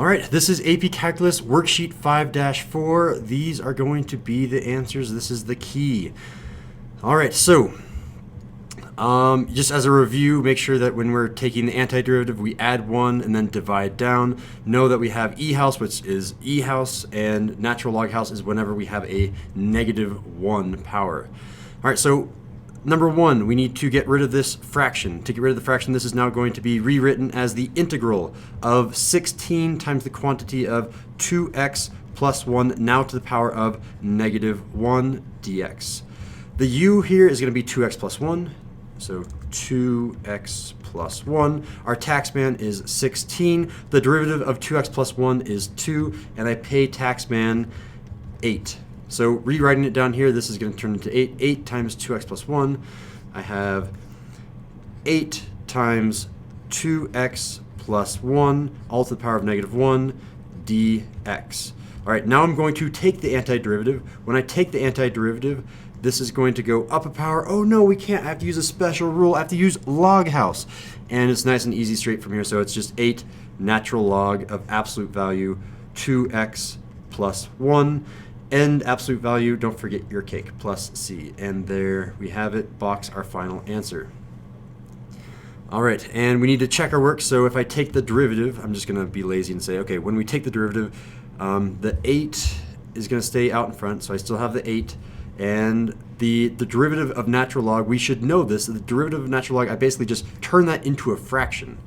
All right, this is AP Calculus Worksheet 5-4. These are going to be the answers. This is the key. All right, so just as a review, make sure that when we're taking the antiderivative, we add 1 and then divide down. Know that we have e house, which is e house, and natural log house is whenever we have a -1 power. All right, so number 1, we need to get rid of this fraction. To get rid of the fraction, this is now going to be rewritten as the integral of 16 times the quantity of 2x plus 1, now to the power of -1 dx. The u here is going to be 2x plus 1, so 2x plus 1. Our taxman is 16. The derivative of 2x plus 1 is 2, and I pay taxman 8. So rewriting it down here, this is going to turn into 8. 8 times 2x plus 1. I have 8 times 2x plus 1, all to the power of -1 dx. All right, now I'm going to take the antiderivative. When I take the antiderivative, this is going to go up a power. Oh no, we can't. I have to use a special rule. I have to use log house. And it's nice and easy straight from here. So it's just 8 natural log of absolute value 2x plus 1. And absolute value, don't forget your cake, plus c. And there we have it, box our final answer. All right, and we need to check our work. So if I take the derivative, I'm just going to be lazy and say, okay, when we take the derivative, the 8 is going to stay out in front. So I still have the 8. And the derivative of natural log, we should know this. The derivative of natural log, I basically just turn that into a fraction.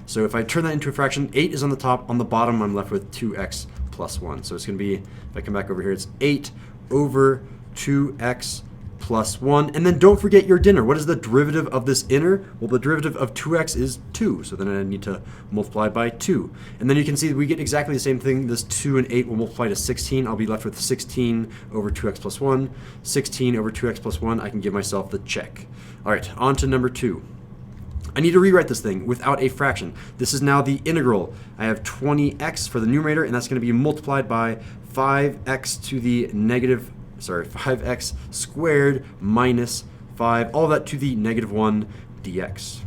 So if I turn that into a fraction, 8 is on the top. On the bottom, I'm left with 2x plus 1. So it's going to be, if I come back over here, it's 8 over 2x plus 1. And then don't forget your dinner. What is the derivative of this inner? Well, the derivative of 2x is 2. So then I need to multiply by 2. And then you can see that we get exactly the same thing. This 2 and 8 will multiply to 16. I'll be left with 16 over 2x plus 1. 16 over 2x plus 1. I can give myself the check. All right, on to number 2. I need to rewrite this thing without a fraction. This is now the integral. I have 20x for the numerator, and that's going to be multiplied by 5x to the 5x squared minus 5, all that to the -1 dx.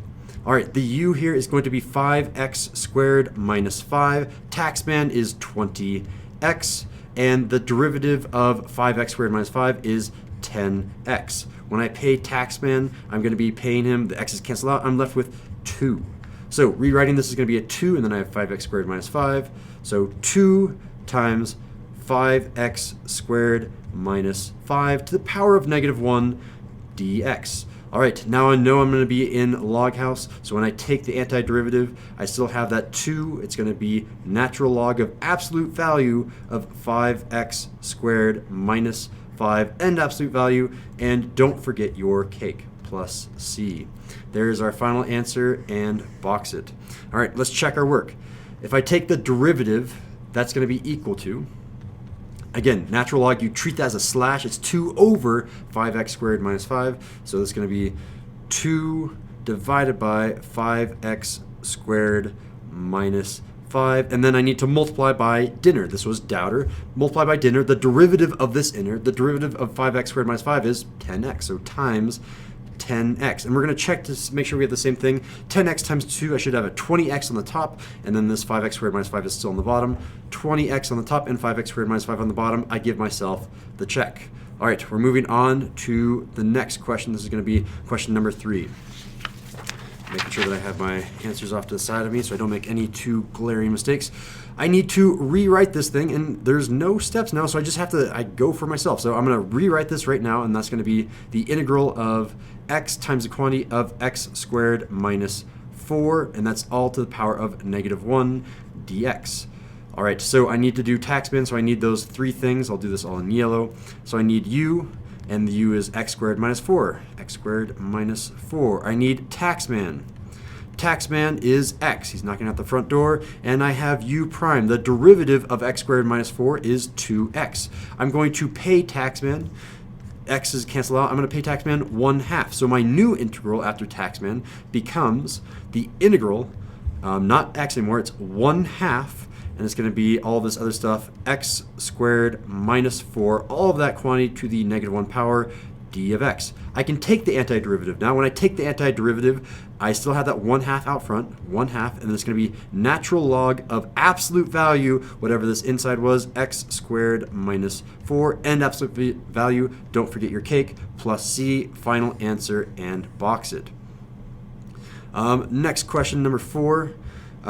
All right, the u here is going to be 5x squared minus 5. Taxman is 20x, and the derivative of 5x squared minus 5 is 10x. When I pay taxman, I'm going to be paying him, the x's cancel out, I'm left with 2. So rewriting this is going to be a 2, and then I have 5x squared minus 5. So 2 times 5x squared minus 5 to the power of -1 dx. All right, now I know I'm going to be in log house, so when I take the antiderivative, I still have that 2. It's going to be natural log of absolute value of 5x squared minus 5 and absolute value, and don't forget your cake, plus c. There's our final answer, and box it. All right, let's check our work. If I take the derivative, that's going to be equal to, again, natural log, you treat that as a slash. It's 2 over 5x squared minus 5. So that's going to be 2 divided by 5x squared minus 5. And then I need to multiply by dinner. This was doubter. Multiply by dinner. The derivative of this inner, the derivative of 5x squared minus 5 is 10x. So times 10x. And we're going to check to make sure we have the same thing. 10x times 2, I should have a 20x on the top, and then this 5x squared minus 5 is still on the bottom. 20x on the top and 5x squared minus 5 on the bottom. I give myself the check. All right, we're moving on to the next question. This is going to be question number 3. Making sure that I have my answers off to the side of me so I don't make any too glaring mistakes. I need to rewrite this thing, and there's no steps now, so I just have to, I go for myself. So I'm going to rewrite this right now, and that's going to be the integral of x times the quantity of x squared minus 4, and that's all to the power of -1 dx. All right, so I need to do taxman, so I need those 3 things. I'll do this all in yellow. So I need u, and the u is x squared minus 4. X squared minus 4. I need taxman. Taxman is x. He's knocking out the front door. And I have u prime. The derivative of x squared minus 4 is 2x. I'm going to pay taxman. X's cancel out. I'm going to pay taxman 1/2. So my new integral after taxman becomes the integral, not x anymore, it's 1/2. And it's going to be all this other stuff, x squared minus 4, all of that quantity to the -1 power d of x. I can take the antiderivative. Now when I take the antiderivative, I still have that 1/2 out front, 1/2, and then it's going to be natural log of absolute value, whatever this inside was, x squared minus 4, and absolute value, don't forget your cake, plus c, final answer, and box it. Next question, number 4.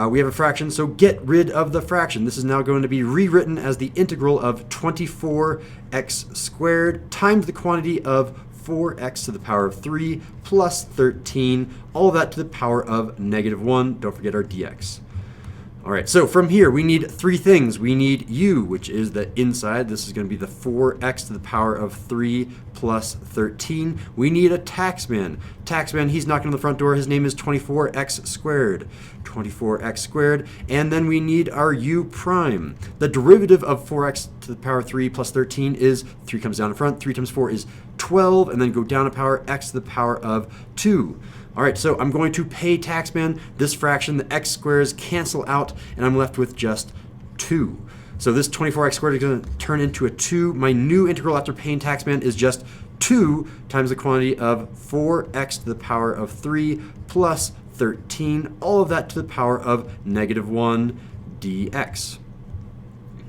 We have a fraction, so get rid of the fraction. This is now going to be rewritten as the integral of 24x squared times the quantity of 4x to the power of 3 plus 13, all of that to the power of -1. Don't forget our dx. All right, so from here, we need 3 things. We need u, which is the inside. This is going to be the 4x to the power of 3 plus 13. We need a taxman. Taxman, he's knocking on the front door. His name is 24x squared. 24x squared. And then we need our u prime. The derivative of 4x to the power of 3 plus 13 is 3 comes down in front. 3 times 4 is 12, and then go down a power, x to the power of 2. All right, so I'm going to pay taxman. This fraction, the x squares cancel out, and I'm left with just 2. So this 24x squared is going to turn into a 2. My new integral after paying taxman is just 2 times the quantity of 4x to the power of 3 plus 13, all of that to the power of -1 dx.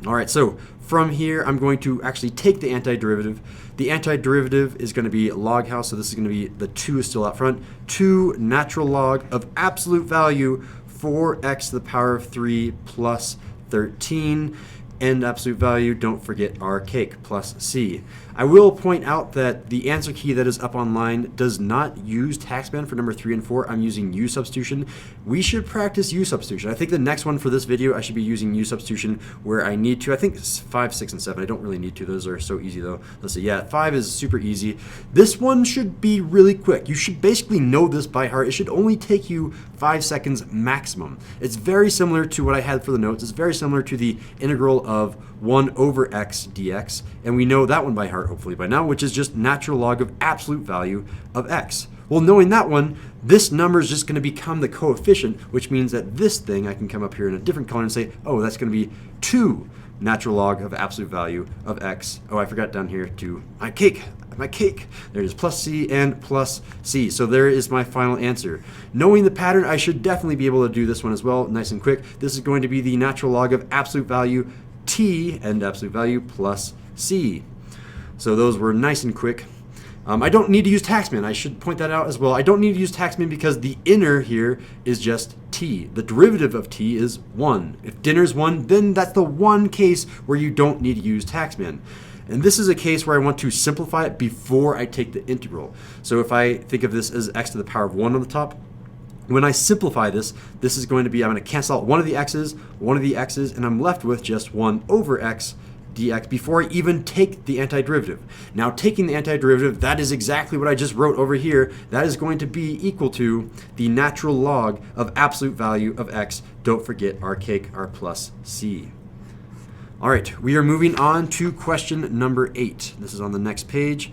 All right, so from here, I'm going to actually take the antiderivative. The antiderivative is going to be log house, so this is going to be, the 2 is still out front, 2 natural log of absolute value, 4x to the power of 3 plus 13, and absolute value, don't forget our cake, plus c. I will point out that the answer key that is up online does not use taxman for number 3 and 4. I'm using U-Substitution. We should practice U-Substitution. I think the next one for this video, I should be using U-Substitution where I need to. I think 5, 6, and 7. I don't really need to. Those are so easy though. Let's see. Yeah, 5 is super easy. This one should be really quick. You should basically know this by heart. It should only take you 5 seconds maximum. It's very similar to what I had for the notes. It's very similar to the integral of 1 over x dx, and we know that one by heart hopefully by now, which is just natural log of absolute value of x. Well, knowing that one, this number is just going to become the coefficient, which means that this thing, I can come up here in a different color and say, oh, that's going to be 2 natural log of absolute value of x. Oh, I forgot down here to my cake. There it is, plus c and plus c. So there is my final answer. Knowing the pattern, I should definitely be able to do this one as well, nice and quick. This is going to be the natural log of absolute value t and absolute value plus c. So those were nice and quick. I don't need to use taxman. I should point that out as well. I don't need to use taxman because the inner here is just t. The derivative of t is 1. If dinner is 1, then that's the one case where you don't need to use taxman. And this is a case where I want to simplify it before I take the integral. So if I think of this as x to the power of 1 on the top, when I simplify this, this is going to be, I'm going to cancel out one of the x's, and I'm left with just 1 over x dx before I even take the antiderivative. Now taking the antiderivative, that is exactly what I just wrote over here. That is going to be equal to the natural log of absolute value of x. Don't forget our cake, our plus c. All right, we are moving on to question number 8. This is on the next page.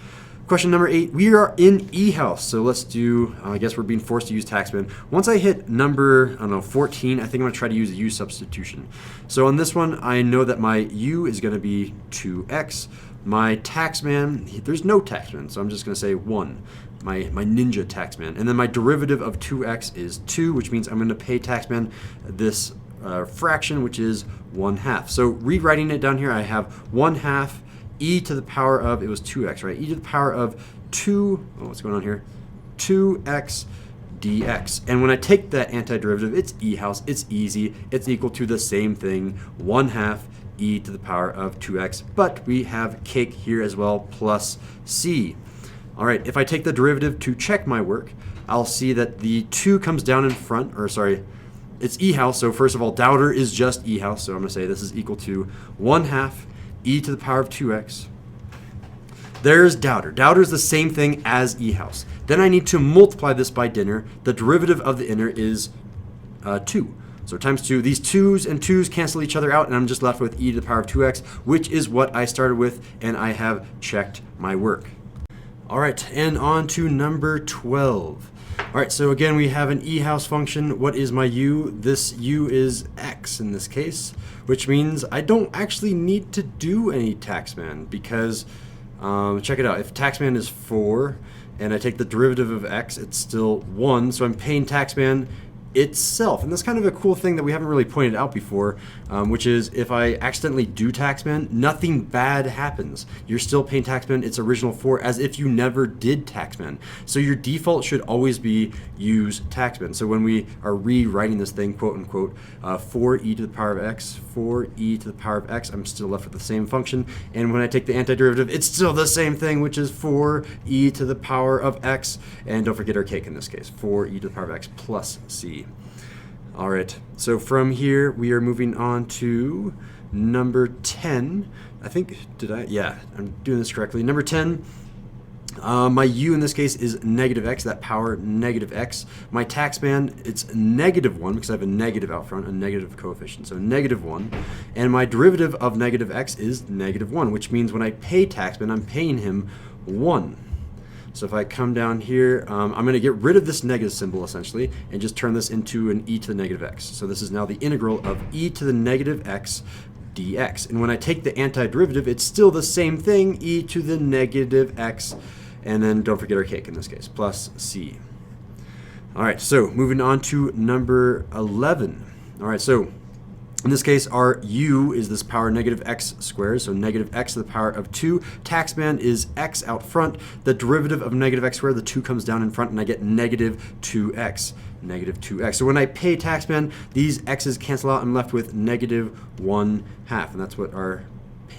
Question number 8, we are in E-house, so let's do, I guess we're being forced to use taxman. Once I hit number, 14, I think I'm going to try to use a U-Substitution. So on this one, I know that my U is going to be 2x. My taxman, there's no taxman, so I'm just going to say 1, my ninja taxman. And then my derivative of 2x is 2, which means I'm going to pay taxman this fraction, which is 1/2. So rewriting it down here, I have 1/2 e to the power of, it was 2x, right? E to the power of 2, oh, what's going on here? 2x dx. And when I take that antiderivative, it's E-house, it's easy, it's equal to the same thing, 1/2 e to the power of 2x, but we have cake here as well, plus c. All right, if I take the derivative to check my work, I'll see that the 2 comes down in front, or sorry, it's E-house, so first of all, doubter is just E-house, so I'm gonna say this is equal to 1/2 e to the power of 2x. There's doubter. Doubter is the same thing as E-house. Then I need to multiply this by dinner. The derivative of the inner is 2. So times 2. These 2's and 2's cancel each other out, and I'm just left with e to the power of 2x, which is what I started with, and I have checked my work. All right, and on to number 12. All right, so again, we have an E-house function. What is my u? This u is x in this case, which means I don't actually need to do any taxman because Check it out. If taxman is 4 and I take the derivative of x, it's still 1. So I'm paying taxman itself. And that's kind of a cool thing that we haven't really pointed out before, which is if I accidentally do taxman, nothing bad happens. You're still paying taxman its original 4 as if you never did taxman. So your default should always be use taxman. So when we are rewriting this thing, quote unquote, 4e to the power of x, 4e to the power of x, I'm still left with the same function. And when I take the antiderivative, it's still the same thing, which is 4e to the power of x. And don't forget our cake in this case, 4e to the power of x plus c. All right, so from here we are moving on to number 10. I think, yeah, I'm doing this correctly. Number 10, my u in this case is negative x, that power negative x. My taxman, it's -1 because I have a negative out front, a negative coefficient, so -1. And my derivative of negative x is -1, which means when I pay taxman, I'm paying him 1. So if I come down here, I'm going to get rid of this negative symbol essentially and just turn this into an e to the negative x. So this is now the integral of e to the negative x dx. And when I take the antiderivative, it's still the same thing, e to the negative x, and then don't forget our cake in this case, plus c. All right, so moving on to number 11. All right, so in this case, our u is this power negative x squared, so negative x to the power of 2. Taxman is x out front. The derivative of negative x squared, the 2 comes down in front, and I get negative 2x. Negative 2x. So when I pay taxman, these x's cancel out. I'm left with negative 1/2, and that's what our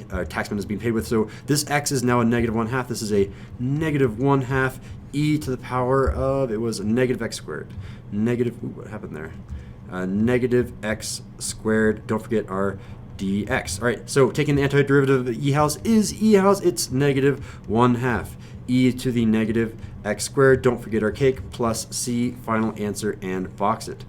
taxman is being paid with. So this x is now a negative 1/2. This is a negative 1/2 e to the power of, it was a negative x squared. Negative, ooh, what happened there? Negative x squared, don't forget our dx. All right, so taking the antiderivative of e house is e house, it's negative 1/2 e to the negative x squared, don't forget our cake, plus c, final answer, and box it.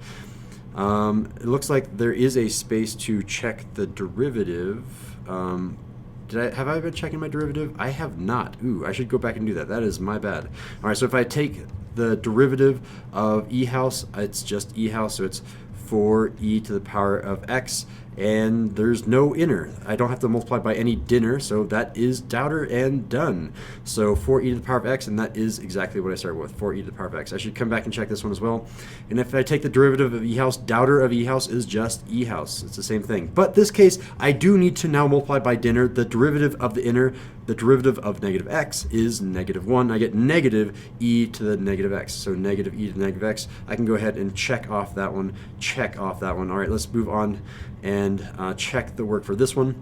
It looks like there is a space to check the derivative. Have I been checking my derivative? I have not. Ooh, I should go back and do that. That is my bad. All right, so if I take the derivative of e house, it's just e house, so it's 4e to the power of x, and there's no inner. I don't have to multiply by any dinner, so that is Doubter and done. So 4e to the power of x, and that is exactly what I started with, 4e to the power of x. I should come back and check this one as well. And if I take the derivative of e house, Doubter of e house is just e house. It's the same thing. But this case, I do need to now multiply by dinner. The derivative of the inner, the derivative of negative x is -1. I get negative e to the negative x. So negative e to the negative x. I can go ahead and check off that one, check off that one. All right, let's move on and check the work for this one.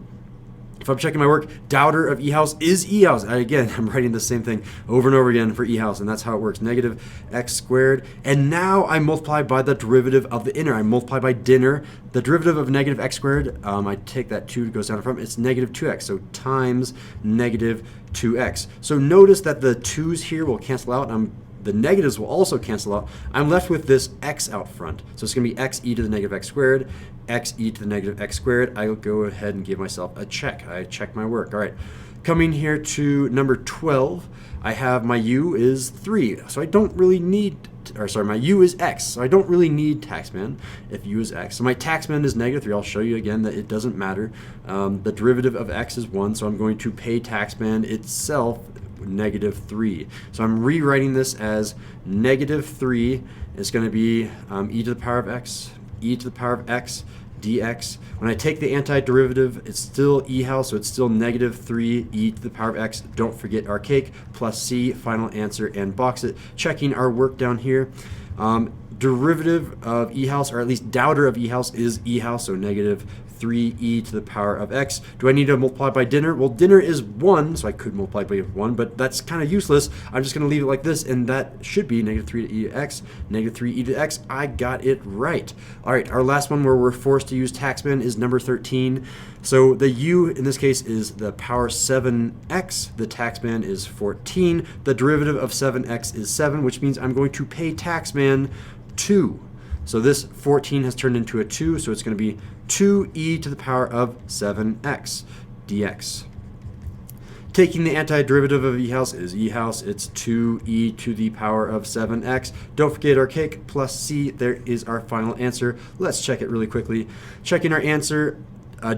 If I'm checking my work, Doubter of e house is e house. Again, I'm writing the same thing over and over again for e house, and that's how it works. Negative x squared. And now I multiply by the derivative of the inner. I multiply by dinner. The derivative of negative x squared, I take that 2, goes down in front. It's negative 2x, so times negative 2x. So notice that the 2's here will cancel out. The negatives will also cancel out. I'm left with this x out front. So it's going to be x e to the negative x squared, x e to the negative x squared. I'll go ahead and give myself a check. I check my work. All right. Coming here to number 12, I have my u is 3. So I don't really need, my u is x. So I don't really need taxman if u is x. So my taxman is -3. I'll show you again that it doesn't matter. The derivative of x is 1. So I'm going to pay taxman itself -3. So I'm rewriting this as -3 is going to be e to the power of x, e to the power of x dx. When I take the antiderivative, it's still e house, so it's still -3 e to the power of x. Don't forget our cake, plus c, final answer, and box it. Checking our work down here. Derivative of e house, or at least Doubter of e house, is e house, so -3e to the power of x. Do I need to multiply by dinner? Well, dinner is 1, so I could multiply by 1, but that's kind of useless. I'm just going to leave it like this, and that should be -3 to e to x, -3e to x. I got it right. All right, our last one where we're forced to use taxman is number 13. So the u in this case is the power 7x. The taxman is 14. The derivative of 7x is 7, which means I'm going to pay taxman 2. So this 14 has turned into a 2, so it's going to be 2e to the power of 7x dx. Taking the antiderivative of e house is e house. It's 2e to the power of 7x. Don't forget our cake, plus c. There is our final answer. Let's check it really quickly. Checking our answer.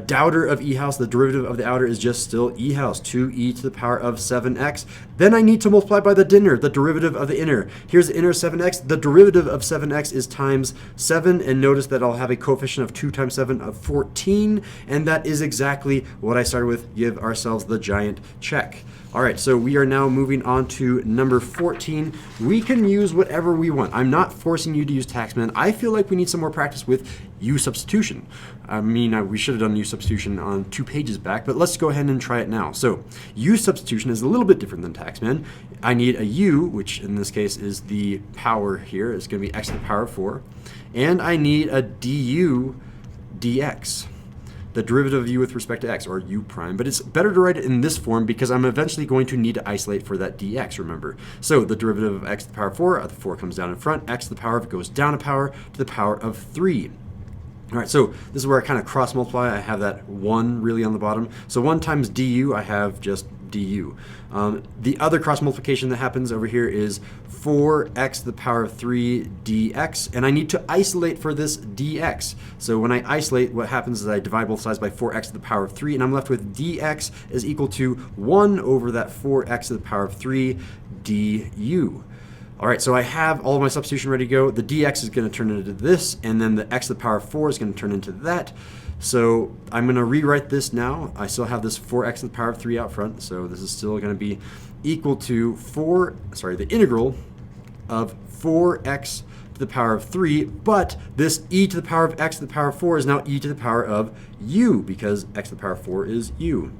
daughter of e house, the derivative of the outer is just still e house, 2e to the power of 7x. Then I need to multiply by the inner, the derivative of the inner. Here's the inner 7x. The derivative of 7x is times 7, and notice that I'll have a coefficient of 2 times 7 of 14, and that is exactly what I started with. Give ourselves the giant check. All right, so we are now moving on to number 14. We can use whatever we want. I'm not forcing you to use Taxman. I feel like we need some more practice with U-Substitution. I mean, we should have done U-Substitution on 2 pages back, but let's go ahead and try it now. So U-Substitution is a little bit different than Taxman. I need a U, which in this case is the power here. It's going to be x to the power of 4. And I need a du dx. The derivative of u with respect to x, or u prime, but it's better to write it in this form because I'm eventually going to need to isolate for that dx, remember. So the derivative of x to the power of 4, the 4 comes down in front, x to the power of goes down a power to the power of 3. All right, so this is where I kind of cross multiply. I have that 1 really on the bottom. So 1 times du, I have just du. The other cross multiplication that happens over here is 4x to the power of 3 dx, and I need to isolate for this dx. So when I isolate, what happens is I divide both sides by 4x to the power of 3, and I'm left with dx is equal to 1 over that 4x to the power of 3 du. All right, so I have all of my substitution ready to go. The dx is going to turn into this, and then the x to the power of 4 is going to turn into that. So I'm going to rewrite this now. I still have this 4x to the power of 3 out front, so this is still going to be equal to the integral of 4x to the power of 3, but this e to the power of x to the power of 4 is now e to the power of u, because x to the power of 4 is u.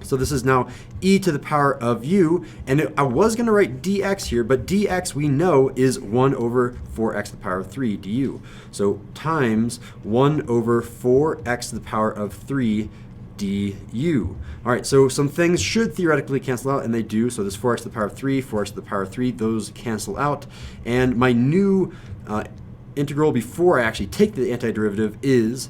So this is now e to the power of u, and I was going to write dx here, but dx we know is 1 over 4x to the power of 3 du. So times 1 over 4x to the power of 3 du. All right, so some things should theoretically cancel out, and they do. So this 4x to the power of 3, 4x to the power of 3, those cancel out. And my new integral before I actually take the antiderivative is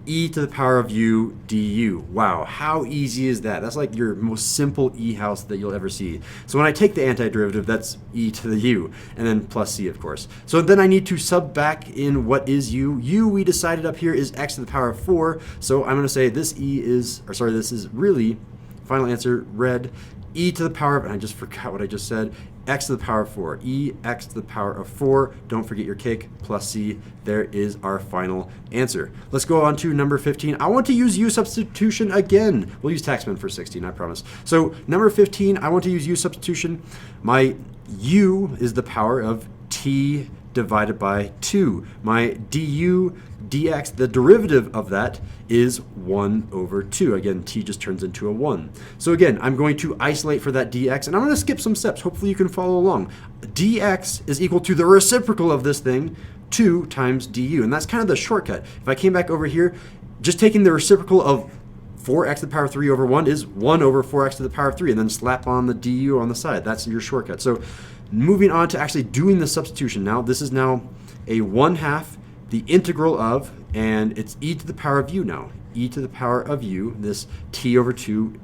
e to the power of u du. Wow, how easy is that? That's like your most simple e house that you'll ever see. So when I take the antiderivative, that's e to the u, and then plus c, of course. So then I need to sub back in what is u. U, we decided up here, is x to the power of 4. So I'm going to say this this is really, final answer, red, e to the power of, and I just forgot what I just said, x to the power of 4. E x to the power of 4. Don't forget your cake, plus c. There is our final answer. Let's go on to number 15. I want to use U-Substitution again. We'll use Taxman for 16, I promise. So number 15, I want to use U-Substitution. My u is the power of t divided by 2. My du dx, the derivative of that is 1 over 2. Again, t just turns into a 1. So again, I'm going to isolate for that dx, and I'm going to skip some steps. Hopefully you can follow along. Dx is equal to the reciprocal of this thing, 2 times du, and that's kind of the shortcut. If I came back over here, just taking the reciprocal of 4x to the power of 3 over 1 is 1 over 4x to the power of 3, and then slap on the du on the side. That's your shortcut. So moving on to actually doing the substitution now, this is now a 1/2 the integral of, and it's e to the power of u now. E to the power of u, this t over 2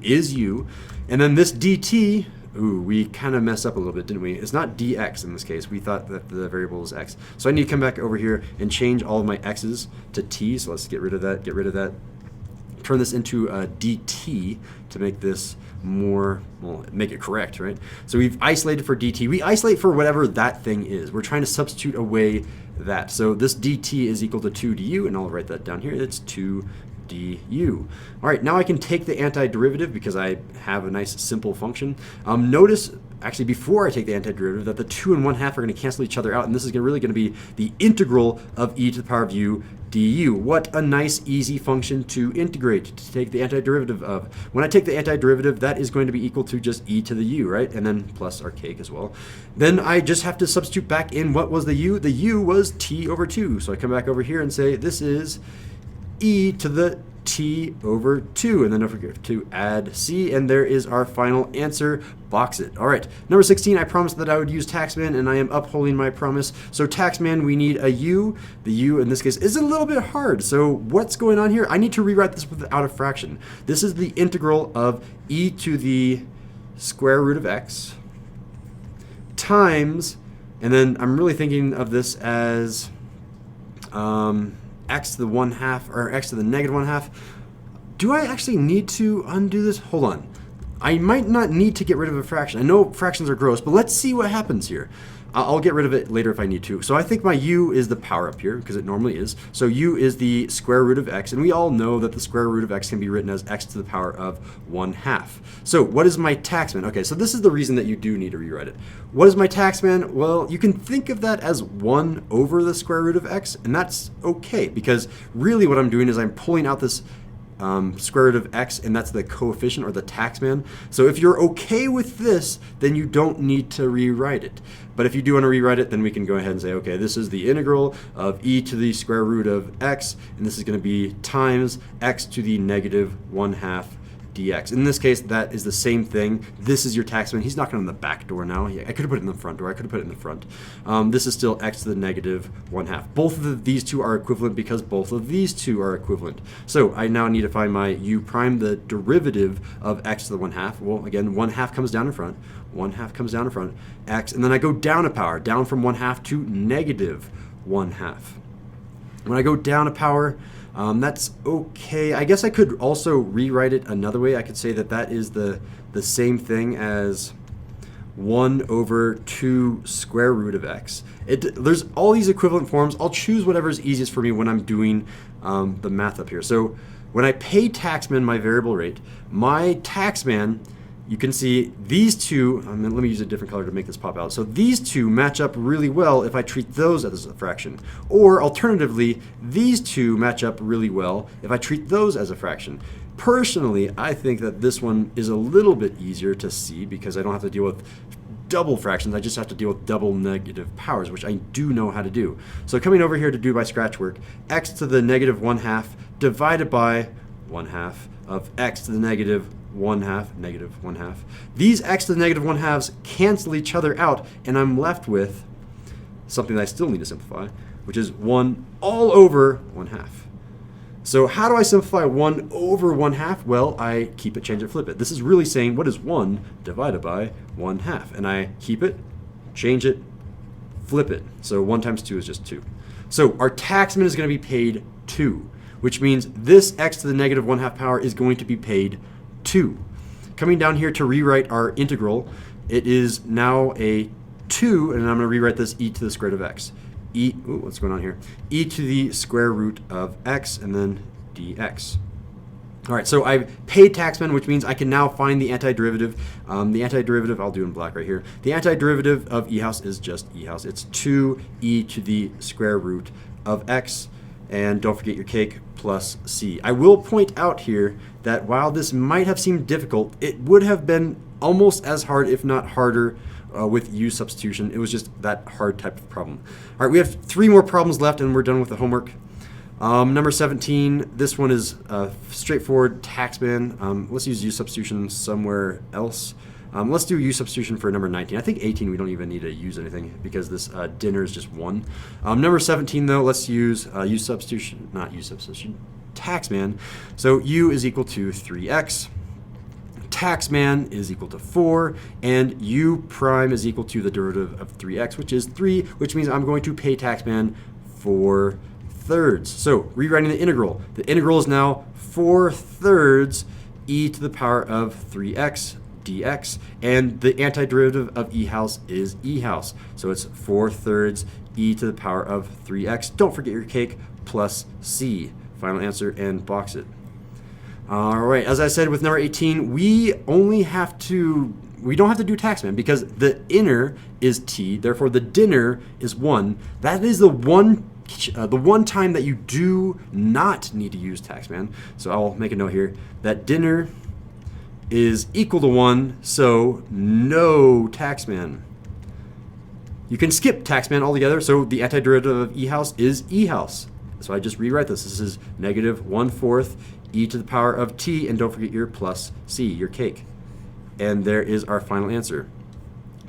is u, and then this dt, ooh, we kind of messed up a little bit, didn't we? It's not dx in this case. We thought that the variable is x. So I need to come back over here and change all of my x's to t, so let's get rid of that, turn this into a dt to make this more, well, make it correct, right? So we've isolated for dt. We isolate for whatever that thing is. We're trying to substitute away that. So this dt is equal to 2 du, and I'll write that down here. It's 2 du. All right, now I can take the antiderivative because I have a nice simple function. Notice, actually before I take the antiderivative, that the 2 and 1/2 are going to cancel each other out, and this is really going to be the integral of e to the power of u du. What a nice easy function to integrate, to take the antiderivative of. When I take the antiderivative, that is going to be equal to just e to the u, right? And then plus our cake as well. Then I just have to substitute back in what was the u. The u was t over 2. So I come back over here and say this is e to the t over 2, and then don't forget to add c, and there is our final answer. Box it. All right, number 16, I promised that I would use Taxman, and I am upholding my promise. So Taxman, we need a u. The u in this case is a little bit hard. So what's going on here? I need to rewrite this without a fraction. This is the integral of e to the square root of x times, and then I'm really thinking of this as x to the 1/2 or x to the negative 1/2. Do I actually need to undo this? Hold on. I might not need to get rid of a fraction. I know fractions are gross, but let's see what happens here. I'll get rid of it later if I need to. So I think my u is the power up here, because it normally is. So u is the square root of x, and we all know that the square root of x can be written as x to the power of 1/2. So what is my taxman? Okay, so this is the reason that you do need to rewrite it. What is my taxman? Well, you can think of that as 1 over the square root of x, and that's okay, because really what I'm doing is I'm pulling out this square root of x, and that's the coefficient or the taxman. So if you're okay with this, then you don't need to rewrite it. But if you do want to rewrite it, then we can go ahead and say, okay, this is the integral of e to the square root of x, and this is going to be times x to the negative 1/2 dx. In this case, that is the same thing. This is your taxman. He's knocking on the back door now. I could have put it in the front door. I could have put it in the front. This is still x to the negative 1/2. Both of these two are equivalent because both of these two are equivalent. So I now need to find my u prime, the derivative of x to the 1/2. Well, again, 1/2 comes down in front. 1/2 comes down in front. X, and then I go down a power, down from 1/2 to negative 1/2. When I go down a power, that's okay. I guess I could also rewrite it another way. I could say that that is the same thing as 1 over 2 square root of x. There's all these equivalent forms. I'll choose whatever is easiest for me when I'm doing the math up here. So when I pay taxman my variable rate, my taxman, you can see these two, let me use a different color to make this pop out. So these two match up really well if I treat those as a fraction. Or alternatively, these two match up really well if I treat those as a fraction. Personally, I think that this one is a little bit easier to see because I don't have to deal with double fractions. I just have to deal with double negative powers, which I do know how to do. So coming over here to do my scratch work, x to the negative 1/2 divided by 1/2 of x to the negative 1/2, negative 1/2. These x to the negative 1/2 cancel each other out, and I'm left with something that I still need to simplify, which is 1 all over 1/2. So how do I simplify 1 over 1/2? Well, I keep it, change it, flip it. This is really saying what is 1 divided by 1/2. And I keep it, change it, flip it. So 1 times 2 is just 2. So our taxman is going to be paid 2, which means this x to the negative 1/2 power is going to be paid 2. Coming down here to rewrite our integral, it is now a 2, and I'm going to rewrite this e to the square root of x. What's going on here? E to the square root of x, and then dx. All right, so I've paid taxman, which means I can now find the antiderivative. The antiderivative, I'll do in black right here. The antiderivative of e house is just e house. It's 2e to the square root of x. And don't forget your cake plus c. I will point out here that while this might have seemed difficult, it would have been almost as hard, if not harder, with U-substitution. It was just that hard type of problem. All right, we have 3 more problems left, and we're done with the homework. Number 17, this one is straightforward taxman. Let's use U-substitution somewhere else. Let's do U-substitution for number 19. I think 18 we don't even need to use anything because this dinner is just 1. Number 17 though, let's use U-substitution, not U-substitution, taxman. So U is equal to 3x. Taxman is equal to 4, and U prime is equal to the derivative of 3x, which is 3, which means I'm going to pay taxman 4/3. So rewriting the integral is now 4/3 e to the power of 3x dx, and the antiderivative of e house is e house. So it's 4/3 e to the power of 3x. Don't forget your cake plus c. Final answer, and box it. All right, as I said with number 18, we don't have to do taxman because the inner is t, therefore the dinner is 1. That is the one time that you do not need to use taxman. So I'll make a note here that dinner is equal to 1, so no taxman. You can skip taxman altogether, so the antiderivative of e house is e house. So I just rewrite this. This is negative 1/4 e to the power of t, and don't forget your plus c, your cake. And there is our final answer.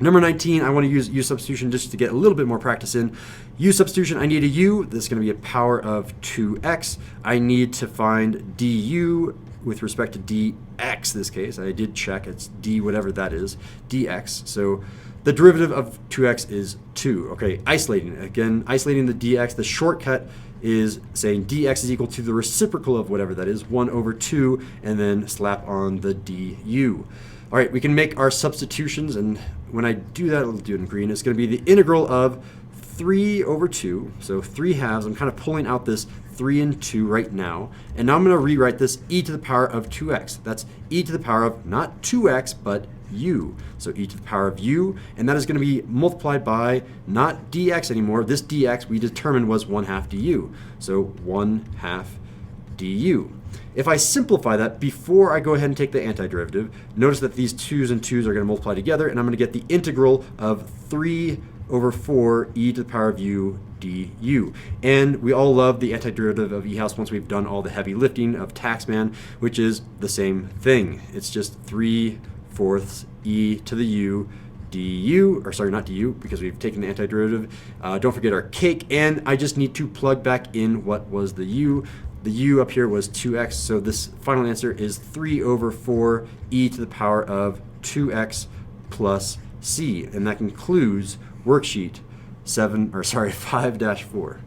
Number 19, I want to use U-substitution just to get a little bit more practice in. U-substitution, I need a u. This is going to be a power of 2x. I need to find du with respect to dx this case. I did check. It's d whatever that is, dx. So the derivative of 2x is 2. Okay, isolating. Again, isolating the dx. The shortcut is saying dx is equal to the reciprocal of whatever that is, 1 over 2, and then slap on the du. All right, we can make our substitutions, and when I do that, I'll do it in green. It's going to be the integral of 3 over 2, so 3 halves. I'm kind of pulling out this 3 and 2 right now. And now I'm going to rewrite this e to the power of 2x. That's e to the power of not 2x, but u. So e to the power of u, and that is going to be multiplied by not dx anymore. This dx we determined was 1/2 du. So 1/2 du. If I simplify that before I go ahead and take the antiderivative, notice that these 2's and 2's are going to multiply together, and I'm going to get the integral of 3 over 4 e to the power of u du. And we all love the antiderivative of e-house once we've done all the heavy lifting of Taxman, which is the same thing. It's just 3/4 e to the u du, or sorry, not du, because we've taken the antiderivative. Don't forget our cake, and I just need to plug back in what was the u. The u up here was 2x, so this final answer is 3 over 4 e to the power of 2x plus c, and that concludes worksheet 5-4.